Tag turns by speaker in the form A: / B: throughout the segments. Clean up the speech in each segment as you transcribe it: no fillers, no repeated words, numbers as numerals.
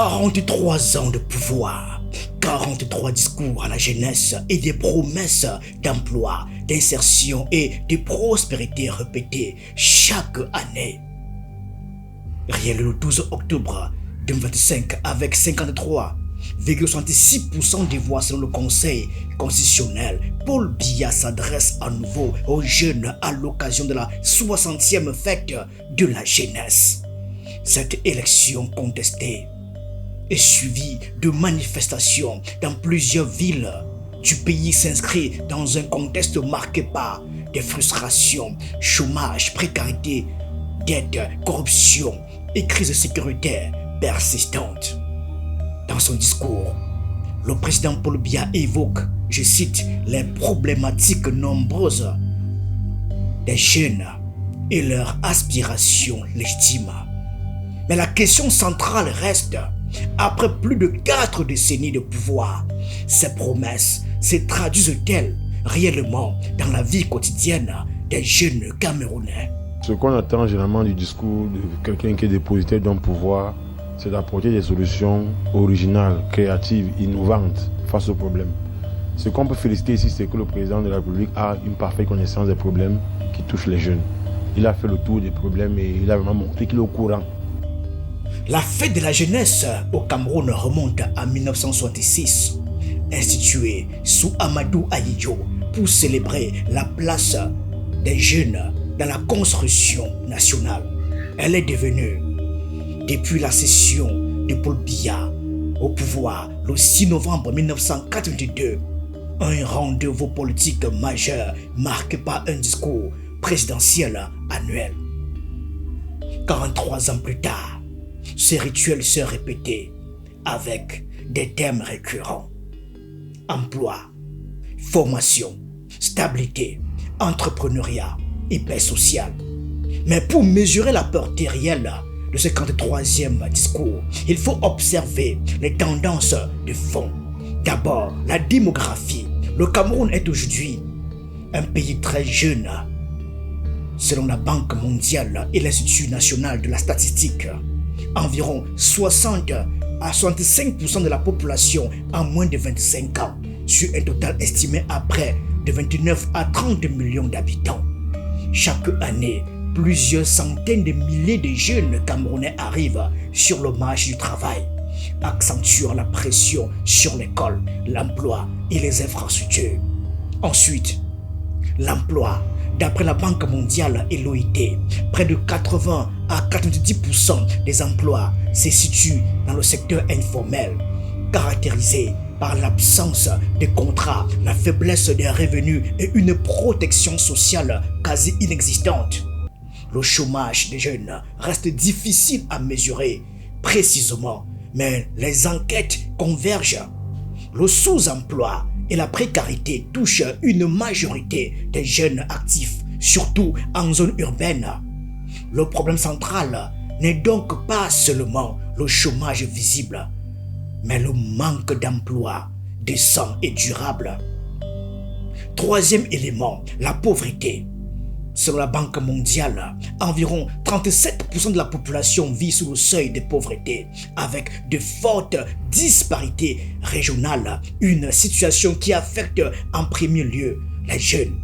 A: 43 ans de pouvoir, 43 discours à la jeunesse et des promesses d'emploi, d'insertion et de prospérité répétées chaque année. Rien le 12 octobre 2025 avec 53,66% des voix selon le Conseil constitutionnel, Paul Biya s'adresse à nouveau aux jeunes à l'occasion de la 60e fête de la jeunesse. Cette élection contestée est suivie de manifestations dans plusieurs villes du pays s'inscrit dans un contexte marqué par des frustrations, chômage, précarité, dette, corruption et crise sécuritaire persistante. Dans son discours, le président Paul Biya évoque, je cite, les problématiques nombreuses des jeunes et leurs aspirations légitimes. Mais la question centrale reste, après plus de 4 décennies de pouvoir, ces promesses se traduisent-elles réellement dans la vie quotidienne des jeunes Camerounais?
B: Ce qu'on attend généralement du discours de quelqu'un qui est dépositaire d'un pouvoir, c'est d'apporter des solutions originales, créatives, innovantes face aux problèmes. Ce qu'on peut féliciter ici, c'est que le président de la République a une parfaite connaissance des problèmes qui touchent les jeunes. Il a fait le tour des problèmes et il a vraiment montré qu'il est au courant.
A: La fête de la jeunesse au Cameroun remonte à 1966, instituée sous Amadou Ahidjo pour célébrer la place des jeunes dans la construction nationale. Elle est devenue, depuis la cession de Paul Biya au pouvoir le 6 novembre 1982, un rendez-vous politique majeur marqué par un discours présidentiel annuel. 43 ans plus tard, ce rituel se répétait avec des thèmes récurrents. Emploi, formation, stabilité, entrepreneuriat et paix sociale. Mais pour mesurer la portée réelle de ce 43e discours, il faut observer les tendances de fond. D'abord, la démographie. Le Cameroun est aujourd'hui un pays très jeune. Selon la Banque mondiale et l'Institut national de la statistique, environ 60 à 65% de la population a moins de 25 ans, sur un total estimé à près de 29 à 30 millions d'habitants. Chaque année, plusieurs centaines de milliers de jeunes Camerounais arrivent sur le marché du travail, accentuant la pression sur l'école, l'emploi et les infrastructures. Ensuite, l'emploi. D'après la Banque mondiale et l'OIT, près de 80 à 90% des emplois se situent dans le secteur informel, caractérisé par l'absence de contrats, la faiblesse des revenus et une protection sociale quasi inexistante. Le chômage des jeunes reste difficile à mesurer précisément, mais les enquêtes convergent. Le sous-emploi et la précarité touchent une majorité des jeunes actifs, surtout en zone urbaine. Le problème central n'est donc pas seulement le chômage visible, mais le manque d'emploi décent et durable. Troisième élément, la pauvreté. Selon la Banque mondiale, environ 37% de la population vit sous le seuil de pauvreté, avec de fortes disparités régionales, une situation qui affecte en premier lieu les jeunes.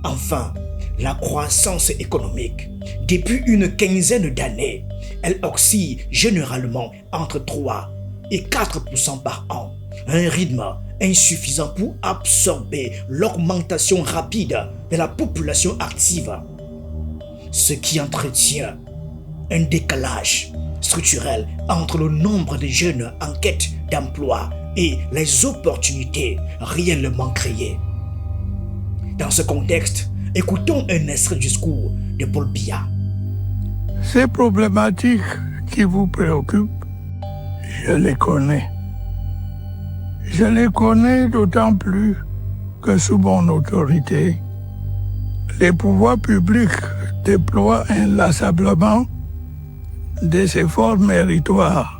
A: Enfin, la croissance économique. Depuis une quinzaine d'années, elle oscille généralement entre 3 et 4% par an, un rythme insuffisant pour absorber l'augmentation rapide de la population active, ce qui entretient un décalage structurel entre le nombre de jeunes en quête d'emploi et les opportunités réellement créées. Dans ce contexte, écoutons un extrait du discours de Paul Biya.
C: Ces problématiques qui vous préoccupent, je les connais. Je les connais d'autant plus que sous mon autorité, les pouvoirs publics déploient inlassablement des efforts méritoires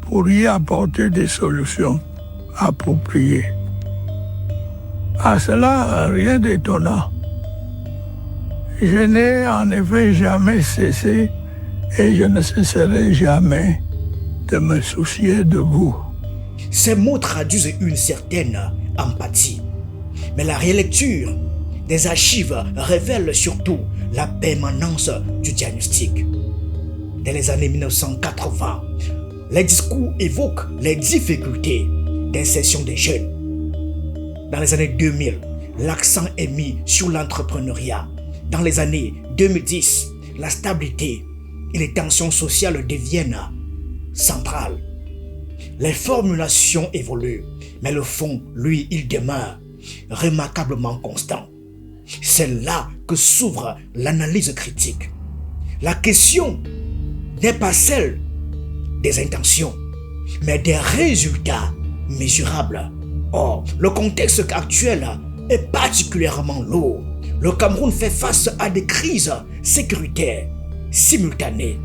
C: pour y apporter des solutions appropriées. À cela, rien d'étonnant. Je n'ai en effet jamais cessé et je ne cesserai jamais de me soucier de vous.
A: Ces mots traduisent une certaine empathie. Mais la relecture des archives révèle surtout la permanence du diagnostic. Dès les années 1980, les discours évoquent les difficultés d'insertion des jeunes. Dans les années 2000, l'accent est mis sur l'entrepreneuriat. Dans les années 2010, la stabilité et les tensions sociales deviennent centrales. Les formulations évoluent, mais le fond, lui, il demeure remarquablement constant. C'est là que s'ouvre l'analyse critique. La question n'est pas celle des intentions, mais des résultats mesurables. Or, le contexte actuel est particulièrement lourd. Le Cameroun fait face à des crises sécuritaires simultanées.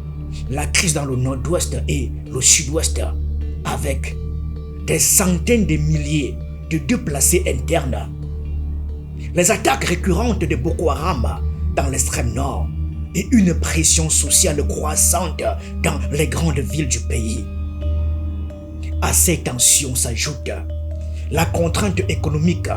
A: La crise dans le nord-ouest et le sud-ouest, avec des centaines de milliers de déplacés internes. Les attaques récurrentes de Boko Haram dans l'extrême nord et une pression sociale croissante dans les grandes villes du pays. À ces tensions s'ajoute la contrainte économique.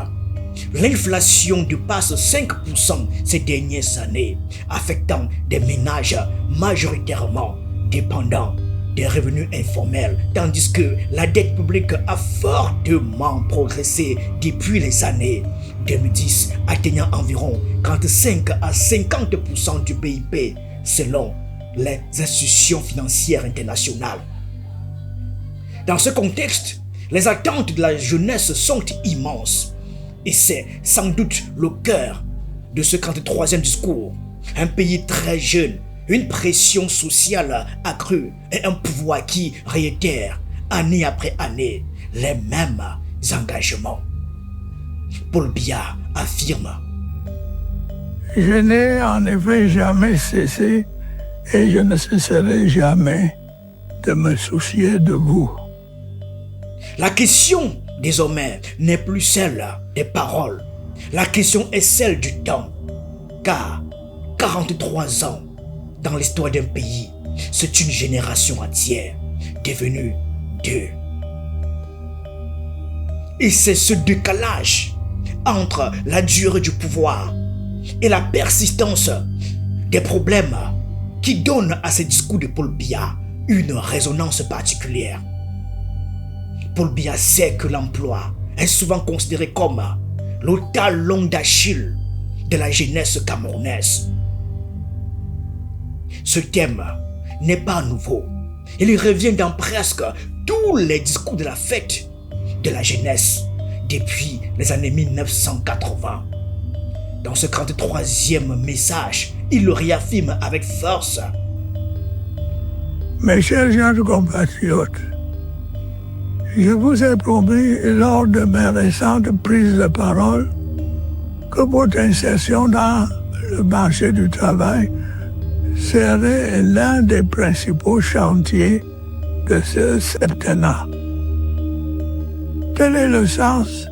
A: L'inflation dépasse 5% ces dernières années, affectant des ménages majoritairement dépendants des revenus informels, tandis que la dette publique a fortement progressé depuis les années 2010, atteignant environ 45 à 50% du PIB selon les institutions financières internationales. Dans ce contexte, les attentes de la jeunesse sont immenses et c'est sans doute le cœur de ce 43e discours. Un pays très jeune, une pression sociale accrue et un pouvoir qui réitère année après année les mêmes engagements. Paul Biya affirme:
C: Je n'ai en effet jamais cessé et je ne cesserai jamais de me soucier de vous.
A: La question désormais n'est plus celle des paroles. La question est celle du temps. Car 43 ans dans l'histoire d'un pays, c'est une génération entière devenue deux. Et c'est ce décalage entre la durée du pouvoir et la persistance des problèmes qui donne à ces discours de Paul Biya une résonance particulière. Paul Biya sait que l'emploi est souvent considéré comme le talon d'Achille de la jeunesse camerounaise. Ce thème n'est pas nouveau. Il revient dans presque tous les discours de la fête de la jeunesse depuis les années 1980. Dans ce 43e message, il le réaffirme avec force.
C: Mes chers jeunes compatriotes, je vous ai promis lors de mes récentes prises de parole que votre insertion dans le marché du travail serait l'un des principaux chantiers de ce septennat. Tel est le sens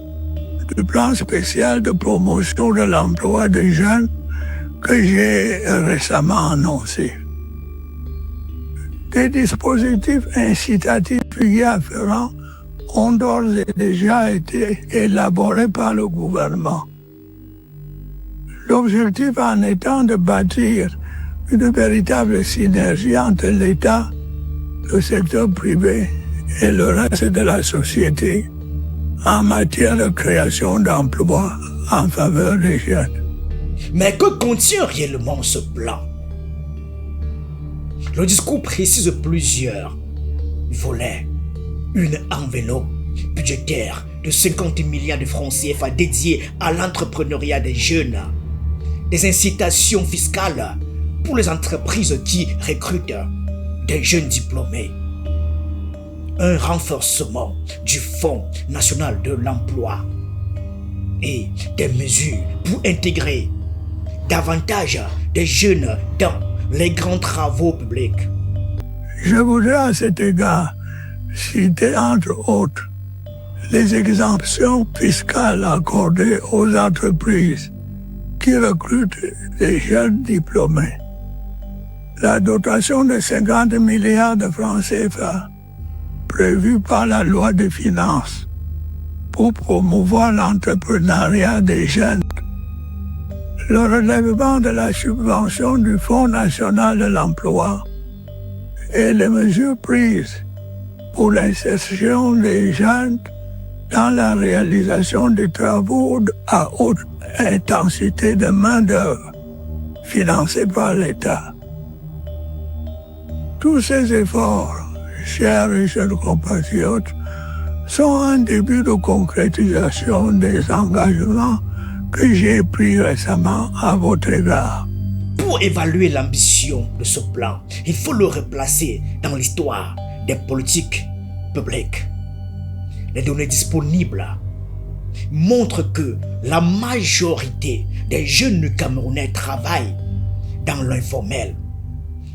C: du plan spécial de promotion de l'emploi des jeunes que j'ai récemment annoncé. Des dispositifs incitatifs y afférents ont d'ores et déjà été élaborés par le gouvernement. L'objectif en étant de bâtir une véritable synergie entre l'État, le secteur privé et le reste de la société en matière de création d'emplois en faveur des jeunes.
A: Mais que contient réellement ce plan? Le discours précise plusieurs volets. Une enveloppe budgétaire de 50 milliards de francs CFA dédiée à l'entrepreneuriat des jeunes. Des incitations fiscales pour les entreprises qui recrutent des jeunes diplômés. Un renforcement du Fonds national de l'emploi et des mesures pour intégrer davantage des jeunes dans les grands travaux publics.
C: Je voudrais à cet égard citer entre autres les exemptions fiscales accordées aux entreprises qui recrutent des jeunes diplômés. La dotation de 50 milliards de francs CFA prévues par la loi des finances pour promouvoir l'entrepreneuriat des jeunes. Le relèvement de la subvention du Fonds national de l'emploi et les mesures prises pour l'insertion des jeunes dans la réalisation des travaux à haute intensité de main-d'œuvre financés par l'État. Tous ces efforts, chers et chers compatriotes, sont un début de concrétisation des engagements que j'ai pris récemment à votre égard.
A: Pour évaluer l'ambition de ce plan, il faut le replacer dans l'histoire des politiques publiques. Les données disponibles montrent que la majorité des jeunes Camerounais travaillent dans l'informel.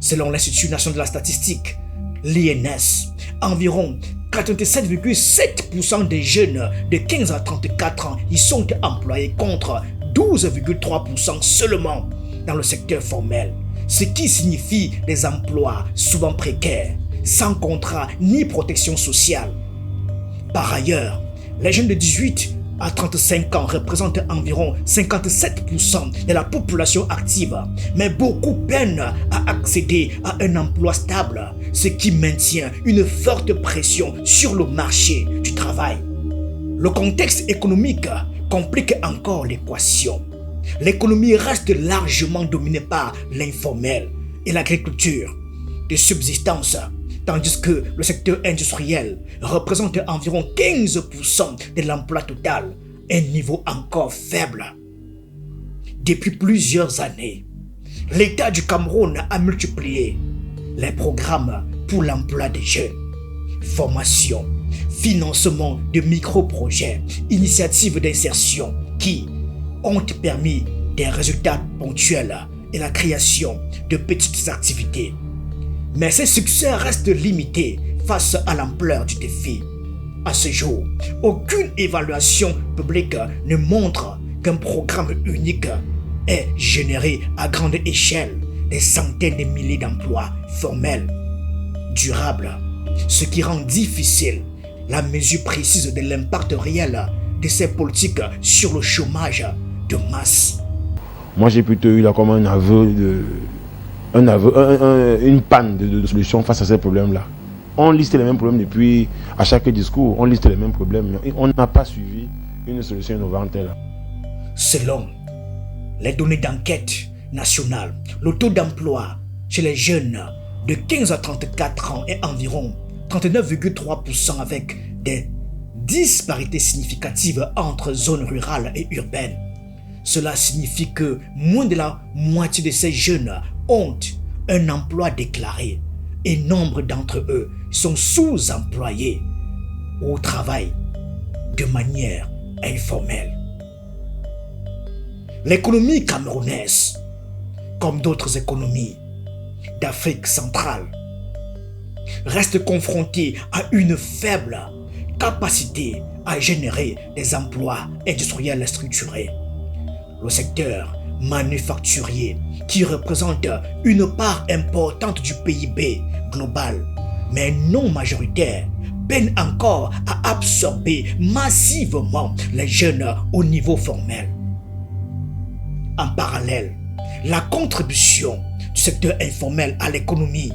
A: Selon l'Institut national de la statistique, l'INS, environ 87,7% des jeunes de 15 à 34 ans y sont employés contre 12,3% seulement dans le secteur formel, ce qui signifie des emplois souvent précaires, sans contrat ni protection sociale. Par ailleurs, les jeunes de 18 à 35 ans représentent environ 57% de la population active, mais beaucoup peinent à accéder à un emploi stable, ce qui maintient une forte pression sur le marché du travail. Le contexte économique complique encore l'équation. L'économie reste largement dominée par l'informel et l'agriculture de subsistance, tandis que le secteur industriel représente environ 15% de l'emploi total, un niveau encore faible. Depuis plusieurs années, l'État du Cameroun a multiplié les programmes pour l'emploi des jeunes, formation, financement de micro-projets, initiatives d'insertion qui ont permis des résultats ponctuels et la création de petites activités. Mais ces succès restent limités face à l'ampleur du défi. À ce jour, aucune évaluation publique ne montre qu'un programme unique ait généré à grande échelle des centaines de milliers d'emplois formels, durables, ce qui rend difficile la mesure précise de l'impact réel de ces politiques sur le chômage de masse.
B: Moi, j'ai plutôt eu là comme un aveu, une panne de solutions face à ces problèmes-là. On liste les mêmes problèmes depuis, à chaque discours, on liste les mêmes problèmes. Et on n'a pas suivi une solution innovante là.
A: Selon les données d'enquête nationale, le taux d'emploi chez les jeunes de 15 à 34 ans est environ 39,3% avec des disparités significatives entre zones rurales et urbaines. Cela signifie que moins de la moitié de ces jeunes ont un emploi déclaré et nombre d'entre eux sont sous-employés ou travaillent de manière informelle. L'économie camerounaise, comme d'autres économies d'Afrique centrale, reste confrontée à une faible capacité à générer des emplois industriels structurés. Le secteur manufacturier, qui représente une part importante du PIB global, mais non majoritaire, peine encore à absorber massivement les jeunes au niveau formel. En parallèle, la contribution du secteur informel à l'économie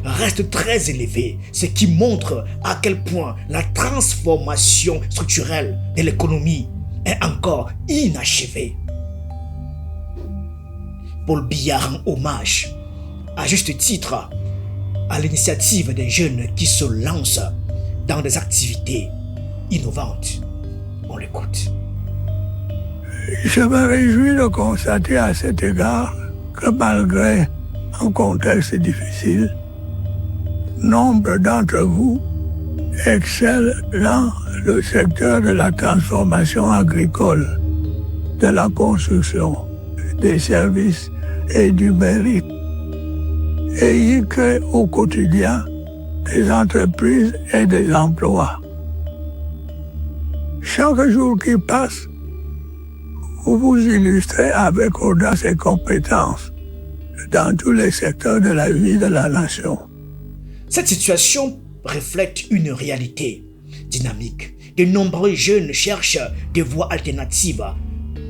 A: reste très élevée, ce qui montre à quel point la transformation structurelle de l'économie est encore inachevée. Paul Biya rend hommage, à juste titre, à l'initiative des jeunes qui se lancent dans des activités innovantes. On l'écoute.
C: Je me réjouis de constater à cet égard que malgré un contexte difficile, nombre d'entre vous excellent dans le secteur de la transformation agricole, de la construction, des services et du mérite, et y créent au quotidien des entreprises et des emplois. Chaque jour qui passe, vous vous illustrez avec audace et compétence dans tous les secteurs de la vie de la nation.
A: Cette situation reflète une réalité dynamique. De nombreux jeunes cherchent des voies alternatives,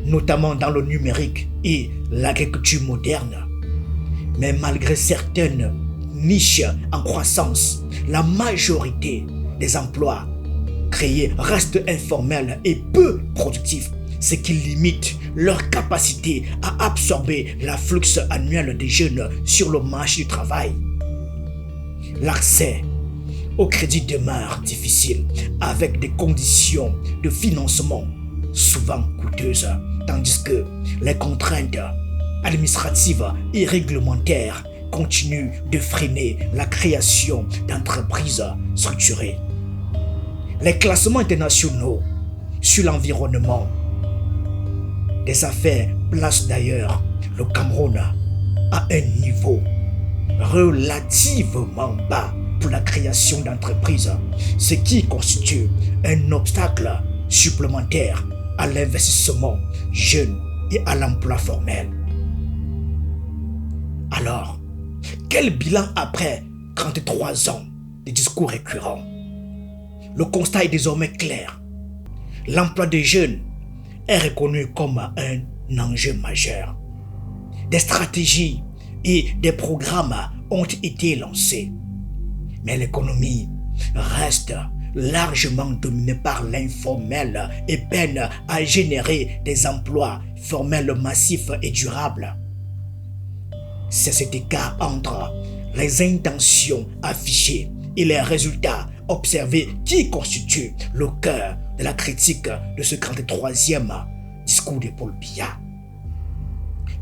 A: notamment dans le numérique et l'agriculture moderne. Mais malgré certaines niches en croissance, la majorité des emplois créés restent informels et peu productifs, ce qui limite leur capacité à absorber l'afflux annuel des jeunes sur le marché du travail. L'accès au crédit demeure difficile avec des conditions de financement souvent coûteuses, tandis que les contraintes administratives et réglementaires continuent de freiner la création d'entreprises structurées. Les classements internationaux sur l'environnement des affaires placent d'ailleurs le Cameroun à un niveau relativement bas pour la création d'entreprises, ce qui constitue un obstacle supplémentaire à l'investissement jeune et à l'emploi formel. Alors, quel bilan après 33 ans de discours récurrents? Le constat est désormais clair. L'emploi des jeunes est reconnu comme un enjeu majeur. Des stratégies et des programmes ont été lancés, mais l'économie reste largement dominée par l'informel et peine à générer des emplois formels massifs et durables. C'est cet écart entre les intentions affichées et les résultats observés qui constitue le cœur de la critique de ce 43e discours de Paul Biya.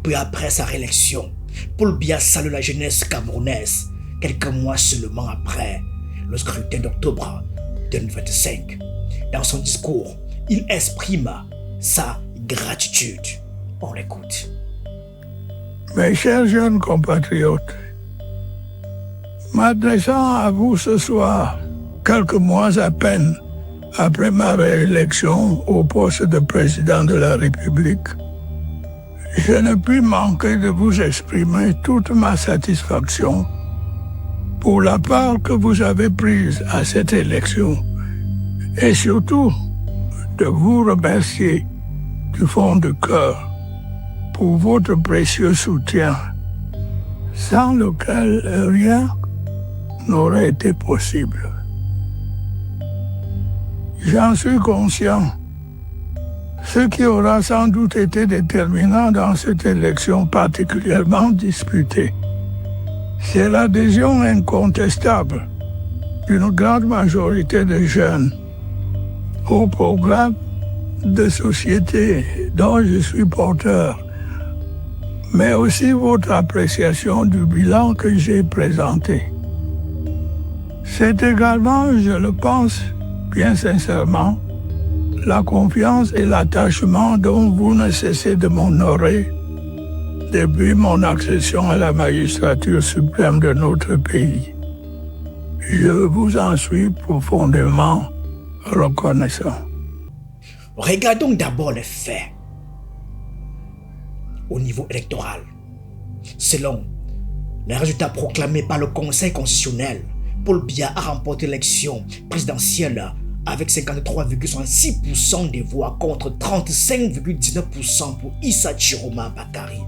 A: Peu après sa réélection, Paul Biya salue la jeunesse camerounaise quelques mois seulement après le scrutin d'octobre 2025. Dans son discours, il exprime sa gratitude. On l'écoute.
C: Mes chers jeunes compatriotes, m'adressant à vous ce soir, quelques mois à peine après ma réélection au poste de président de la République, je ne puis manquer de vous exprimer toute ma satisfaction pour la part que vous avez prise à cette élection et surtout de vous remercier du fond du cœur pour votre précieux soutien, sans lequel rien n'aurait été possible. J'en suis conscient. Ce qui aura sans doute été déterminant dans cette élection particulièrement disputée, c'est l'adhésion incontestable d'une grande majorité de jeunes au programme de société dont je suis porteur, mais aussi votre appréciation du bilan que j'ai présenté. C'est également, je le pense bien sincèrement, la confiance et l'attachement dont vous ne cessez de m'honorer depuis mon accession à la magistrature suprême de notre pays. Je vous en suis profondément reconnaissant.
A: Regardons d'abord les faits. Au niveau électoral, selon les résultats proclamés par le Conseil constitutionnel, Paul Biya a remporté l'élection présidentielle avec 53,66% des voix contre 35,19% pour Issa Chiroma Bakari.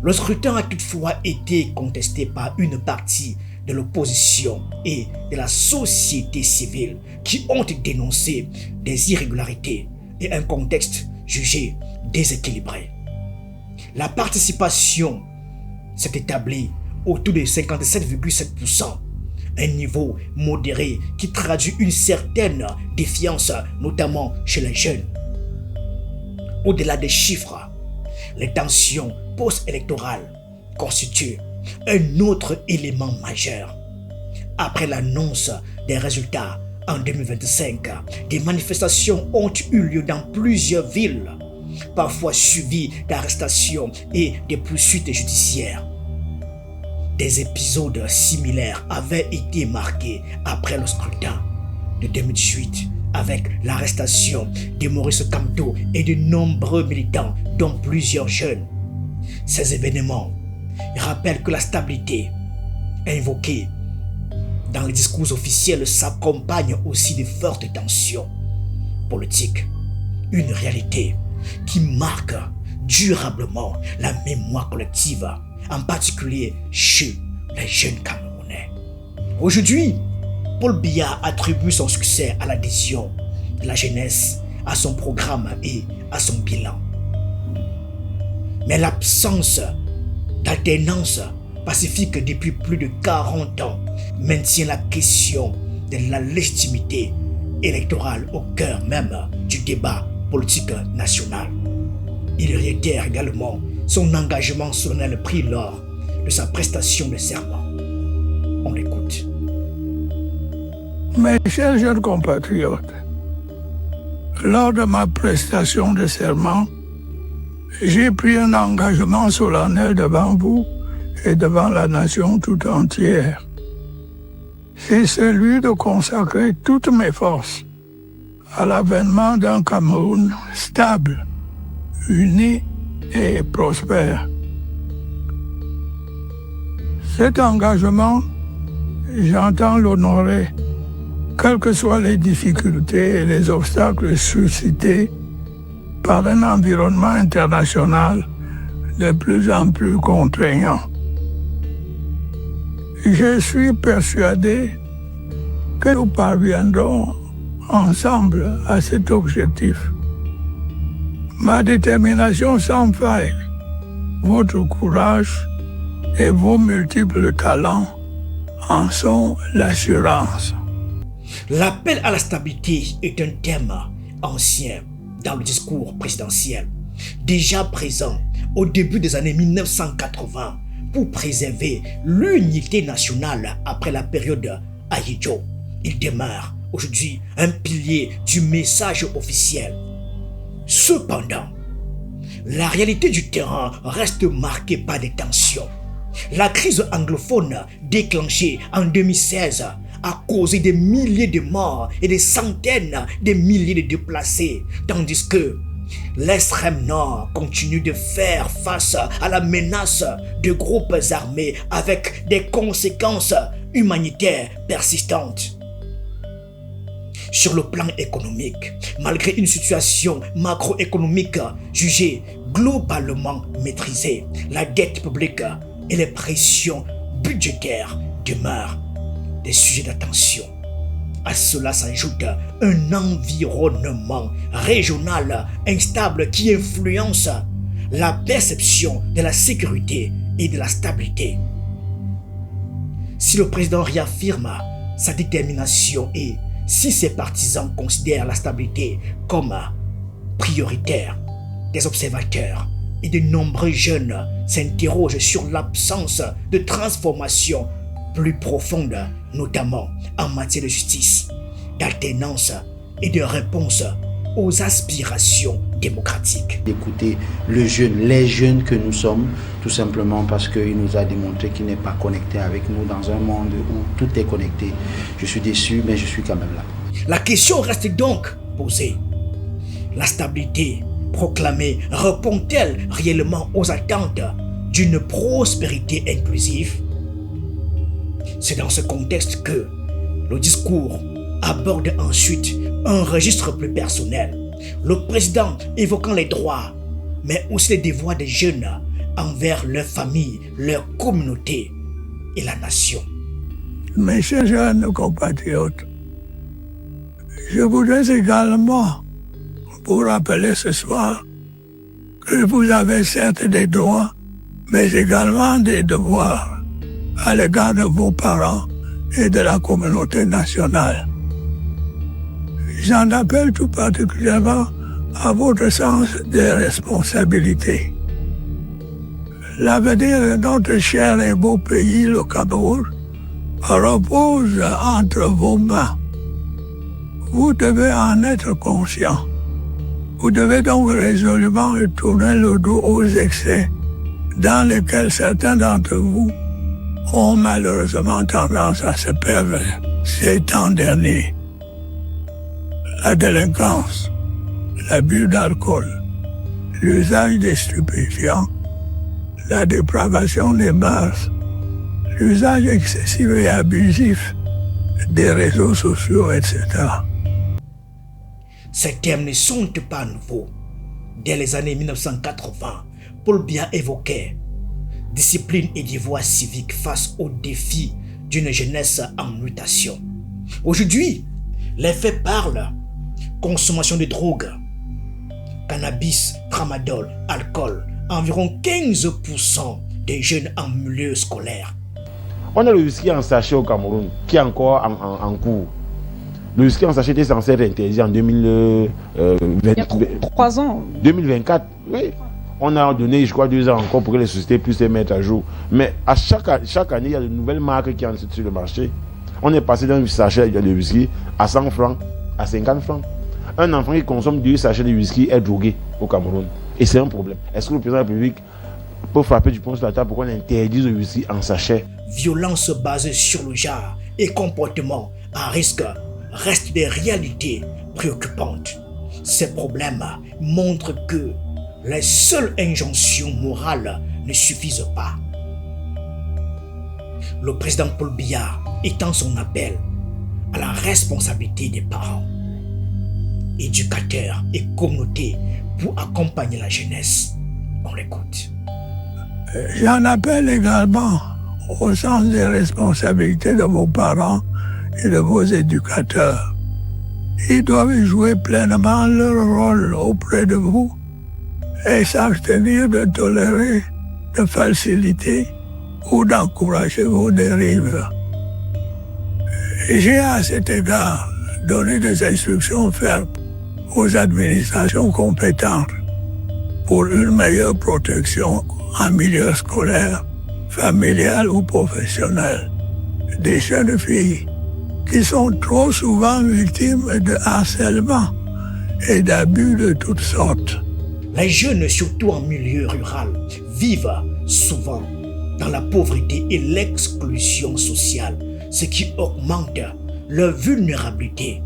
A: Le scrutin a toutefois été contesté par une partie de l'opposition et de la société civile qui ont dénoncé des irrégularités et un contexte jugé déséquilibré. La participation s'est établie autour de 57,7%, un niveau modéré qui traduit une certaine défiance, notamment chez les jeunes. Au-delà des chiffres, les tensions post-électorales constituent un autre élément majeur. Après l'annonce des résultats en 2025, des manifestations ont eu lieu dans plusieurs villes, parfois suivies d'arrestations et de poursuites judiciaires. Des épisodes similaires avaient été marqués après le scrutin de 2018 avec l'arrestation de Maurice Kamto et de nombreux militants, dont plusieurs jeunes. Ces événements rappellent que la stabilité invoquée dans les discours officiels s'accompagne aussi de fortes tensions politiques. Une réalité qui marque durablement la mémoire collective, en particulier chez les jeunes Camerounais. Aujourd'hui, Paul Biya attribue son succès à l'adhésion de la jeunesse à son programme et à son bilan. Mais l'absence d'alternance pacifique depuis plus de 40 ans maintient la question de la légitimité électorale au cœur même du débat politique national. Il réitère également son engagement solennel pris lors de sa prestation de serment. On l'écoute.
C: Mes chers jeunes compatriotes, lors de ma prestation de serment, j'ai pris un engagement solennel devant vous et devant la nation tout entière. C'est celui de consacrer toutes mes forces à l'avènement d'un Cameroun stable, uni et prospère. Cet engagement, j'entends l'honorer, quelles que soient les difficultés et les obstacles suscités par un environnement international de plus en plus contraignant. Je suis persuadé que nous parviendrons ensemble à cet objectif. Ma détermination sans faille, votre courage et vos multiples talents en sont l'assurance.
A: L'appel à la stabilité est un thème ancien dans le discours présidentiel, déjà présent au début des années 1980 pour préserver l'unité nationale après la période Ahidjo. Il demeure aujourd'hui un pilier du message officiel. Cependant, la réalité du terrain reste marquée par des tensions. La crise anglophone déclenchée en 2016 a causé des milliers de morts et des centaines de milliers de déplacés, tandis que l'extrême nord continue de faire face à la menace de groupes armés avec des conséquences humanitaires persistantes. Sur le plan économique, malgré une situation macroéconomique jugée globalement maîtrisée, la dette publique et les pressions budgétaires demeurent des sujets d'attention. À cela s'ajoute un environnement régional instable qui influence la perception de la sécurité et de la stabilité. Si le président réaffirme sa détermination et si ses partisans considèrent la stabilité comme prioritaire, des observateurs et de nombreux jeunes s'interrogent sur l'absence de transformation plus profonde, notamment en matière de justice, d'alternance et de réponse aux aspirations démocratiques.
D: D'écouter les jeunes que nous sommes, tout simplement parce qu'il nous a démontré qu'il n'est pas connecté avec nous dans un monde où tout est connecté. Je suis déçu, mais je suis quand même là.
A: La question reste donc posée. La stabilité proclamée répond-elle réellement aux attentes d'une prospérité inclusive? C'est dans ce contexte que le discours aborde ensuite un registre plus personnel. Le président évoquant les droits, mais aussi les devoirs des jeunes envers leur famille, leur communauté et la nation.
C: Mes chers jeunes compatriotes, je voudrais également vous rappeler ce soir que vous avez certes des droits, mais également des devoirs à l'égard de vos parents et de la communauté nationale. J'en appelle tout particulièrement à votre sens des responsabilités. L'avenir de notre cher et beau pays, le Cameroun, repose entre vos mains. Vous devez en être conscient. Vous devez donc résolument tourner le dos aux excès dans lesquels certains d'entre vous ont malheureusement tendance à se perdre ces temps derniers. La délinquance, l'abus d'alcool, l'usage des stupéfiants, la dépravation des mœurs, l'usage excessif et abusif des réseaux sociaux, etc.
A: Ces thèmes ne sont pas nouveaux. Dès les années 1980, Paul Biya évoquait discipline et devoir civique face aux défis d'une jeunesse en mutation. Aujourd'hui, les faits parlent. Consommation de drogue, cannabis, tramadol, alcool, environ 15% des jeunes en milieu scolaire.
B: On a le whisky en sachet au Cameroun qui est encore en cours. Le whisky en sachet était censé être interdit en
E: 3 ans.
B: 2024. Oui. On a donné, je crois, 2 ans encore pour que les sociétés puissent les mettre à jour. Mais à chaque année, il y a de nouvelles marques qui entrent sur le marché. On est passé d'un sachet de whisky à 100 francs, à 50 francs. Un enfant qui consomme 2 sachets de whisky est drogué au Cameroun. Et c'est un problème. Est-ce que le président de la République peut frapper du poing sur la table pour qu'on interdise le whisky en sachet?
A: Violence basée sur le genre et comportement à risque restent des réalités préoccupantes. Ces problèmes montrent que les seules injonctions morales ne suffisent pas. Le président Paul Biya étend son appel à la responsabilité des parents, éducateurs et communautés pour accompagner la jeunesse. On l'écoute.
C: J'en appelle également au sens des responsabilités de vos parents et de vos éducateurs. Ils doivent jouer pleinement leur rôle auprès de vous et s'abstenir de tolérer, de faciliter ou d'encourager vos dérives. J'ai à cet égard donné des instructions fermes aux administrations compétentes pour une meilleure protection en milieu scolaire, familial ou professionnel des jeunes filles qui sont trop souvent victimes de harcèlement et d'abus de toutes sortes.
A: Les jeunes, surtout en milieu rural, vivent souvent dans la pauvreté et l'exclusion sociale, ce qui augmente leur vulnérabilité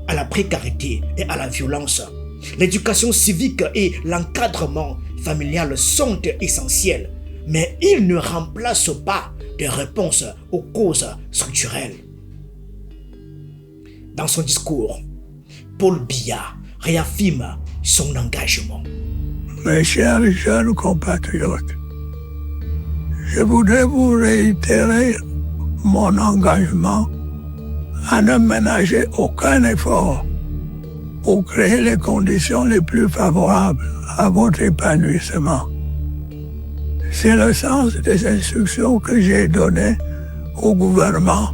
A: à la précarité et à la violence. L'éducation civique et l'encadrement familial sont essentiels, mais ils ne remplacent pas de réponses aux causes structurelles. Dans son discours, Paul Biya réaffirme son engagement.
C: Mes chers jeunes compatriotes, je voudrais vous réitérer mon engagement à ne ménager aucun effort pour créer les conditions les plus favorables à votre épanouissement. C'est le sens des instructions que j'ai données au gouvernement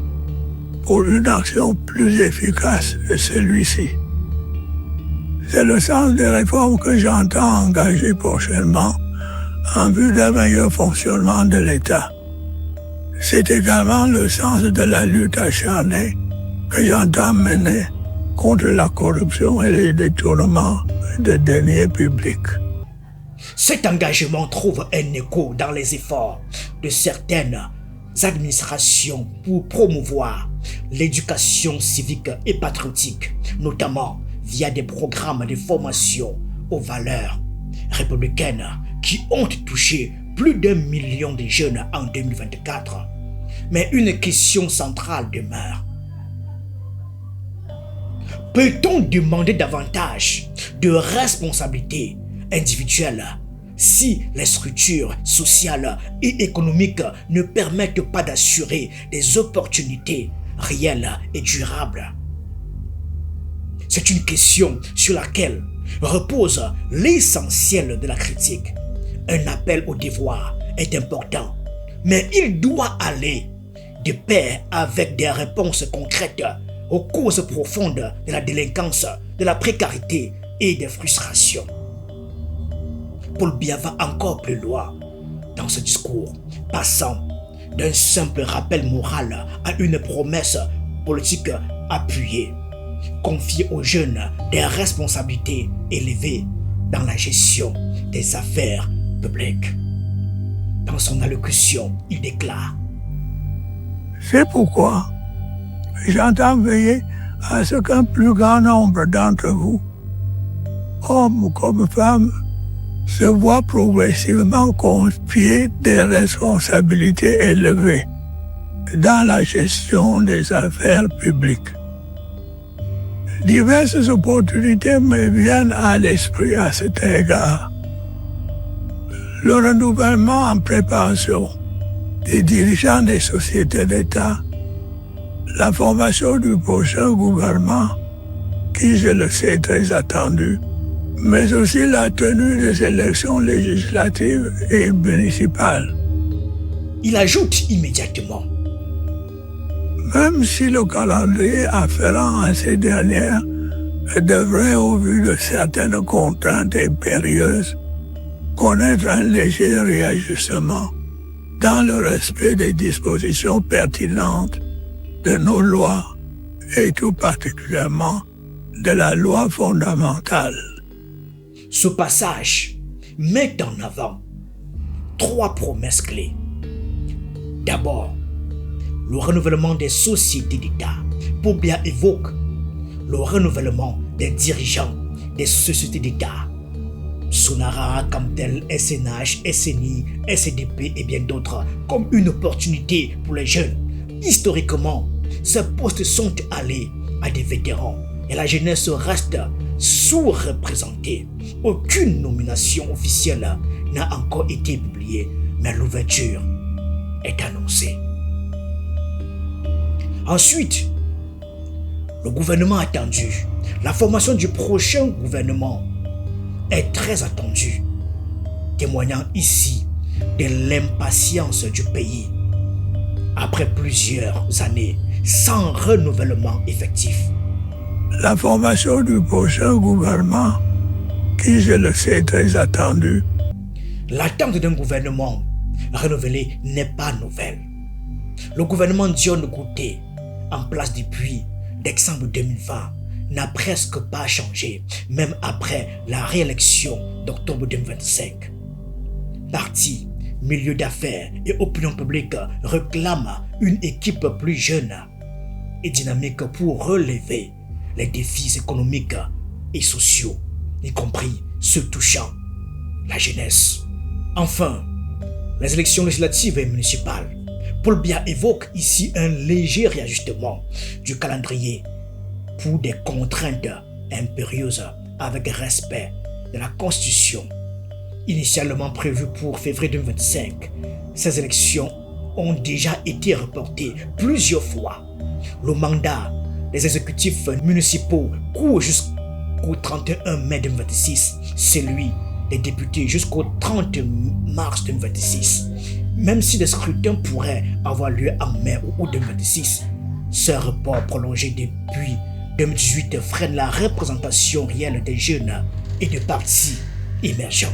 C: pour une action plus efficace que celui-ci. C'est le sens des réformes que j'entends engager prochainement en vue d'un meilleur fonctionnement de l'État. C'est également le sens de la lutte acharnée que j'entends mener contre la corruption et les détournements de deniers publics.
A: Cet engagement trouve un écho dans les efforts de certaines administrations pour promouvoir l'éducation civique et patriotique, notamment via des programmes de formation aux valeurs républicaines qui ont touché plus d'1 million de jeunes en 2024. Mais une question centrale demeure. Peut-on demander davantage de responsabilité individuelle si les structures sociales et économiques ne permettent pas d'assurer des opportunités réelles et durables? C'est une question sur laquelle repose l'essentiel de la critique. Un appel au devoir est important, mais il doit aller de pair avec des réponses concrètes aux causes profondes de la délinquance, de la précarité et des frustrations. Paul Biya va encore plus loin dans ce discours, passant d'un simple rappel moral à une promesse politique appuyée, confier aux jeunes des responsabilités élevées dans la gestion des affaires publiques. Dans son allocution, il déclare:
C: C'est pourquoi j'entends veiller à ce qu'un plus grand nombre d'entre vous, hommes comme femmes, se voient progressivement confier des responsabilités élevées dans la gestion des affaires publiques. Diverses opportunités me viennent à l'esprit à cet égard. Le renouvellement en préparation des dirigeants des sociétés d'État, la formation du prochain gouvernement, qui, je le sais, est très attendu, mais aussi la tenue des élections législatives et municipales.
A: Il ajoute immédiatement:
C: Même si le calendrier afférent à ces dernières devrait, au vu de certaines contraintes impérieuses, connaître un léger réajustement dans le respect des dispositions pertinentes de nos lois et tout particulièrement de la loi fondamentale.
A: Ce passage met en avant 3 promesses clés. D'abord, le renouvellement des sociétés d'État. Paul Biya évoque le renouvellement des dirigeants des sociétés d'État. Sonara, Camtel, SNH, SNI, SDP et bien d'autres comme une opportunité pour les jeunes. Historiquement, ces postes sont allés à des vétérans et la jeunesse reste sous-représentée. Aucune nomination officielle n'a encore été publiée, mais l'ouverture est annoncée. Ensuite, le gouvernement attendu. La formation du prochain gouvernement est très attendue, témoignant ici de l'impatience du pays après plusieurs années sans renouvellement effectif.
C: La formation du prochain gouvernement, qui, je le sais, est très attendue.
A: L'attente d'un gouvernement renouvelé n'est pas nouvelle. Le gouvernement Dion Ngouté, en place depuis décembre 2020, n'a presque pas changé, même après la réélection d'octobre 2025. Partis, milieu d'affaires et opinion publique réclament une équipe plus jeune et dynamique pour relever les défis économiques et sociaux, y compris ceux touchant la jeunesse. Enfin, les élections législatives et municipales. Paul Biya évoque ici un léger réajustement du calendrier pour des contraintes impérieuses avec respect de la Constitution. Initialement prévues pour février 2025, ces élections ont déjà été reportées plusieurs fois. Le mandat des exécutifs municipaux court jusqu'au 31 mai 2026, celui des députés jusqu'au 30 mars 2026. Même si des scrutins pourraient avoir lieu en mai ou août 2026, ce report prolongé depuis 2018 freine la représentation réelle des jeunes et des partis émergents.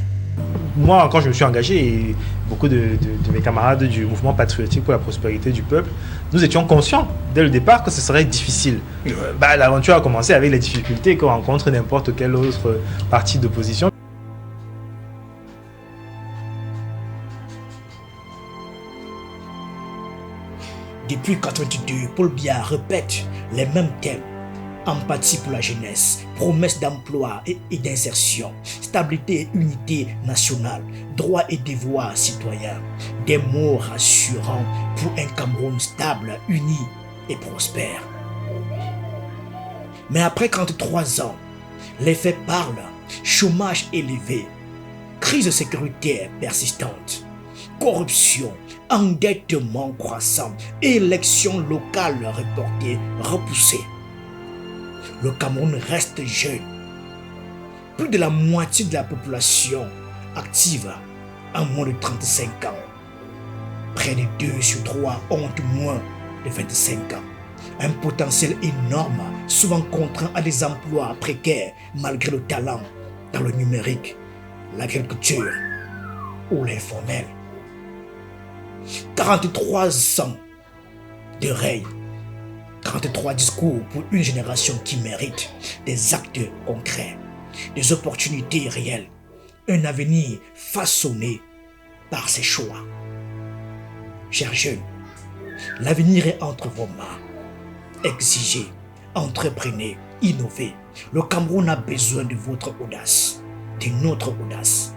E: Moi, quand je me suis engagé, et beaucoup de mes camarades du mouvement patriotique pour la prospérité du peuple, nous étions conscients dès le départ que ce serait difficile. L'aventure a commencé avec les difficultés que rencontre n'importe quel autre parti d'opposition.
A: Depuis 1982, Paul Biya répète les mêmes thèmes. Empathie pour la jeunesse, promesse d'emploi et d'insertion, stabilité et unité nationale, droits et devoirs citoyens, des mots rassurants pour un Cameroun stable, uni et prospère. Mais après 43 ans, les faits parlent, chômage élevé, crise sécuritaire persistante, corruption, endettement croissant, élections locales reportées, repoussées. Le Cameroun reste jeune. Plus de la moitié de la population active a moins de 35 ans. Près de 2 sur 3 ont moins de 25 ans. Un potentiel énorme, souvent contraint à des emplois précaires malgré le talent dans le numérique, l'agriculture ou l'informel. 43 ans de règne. 43 discours pour une génération qui mérite des actes concrets, des opportunités réelles, un avenir façonné par ses choix. Chers jeunes, l'avenir est entre vos mains. Exigez, entreprenez, innovez. Le Cameroun a besoin de votre audace, de notre audace.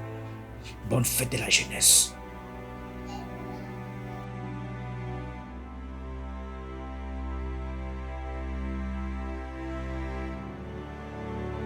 A: Bonne fête de la jeunesse.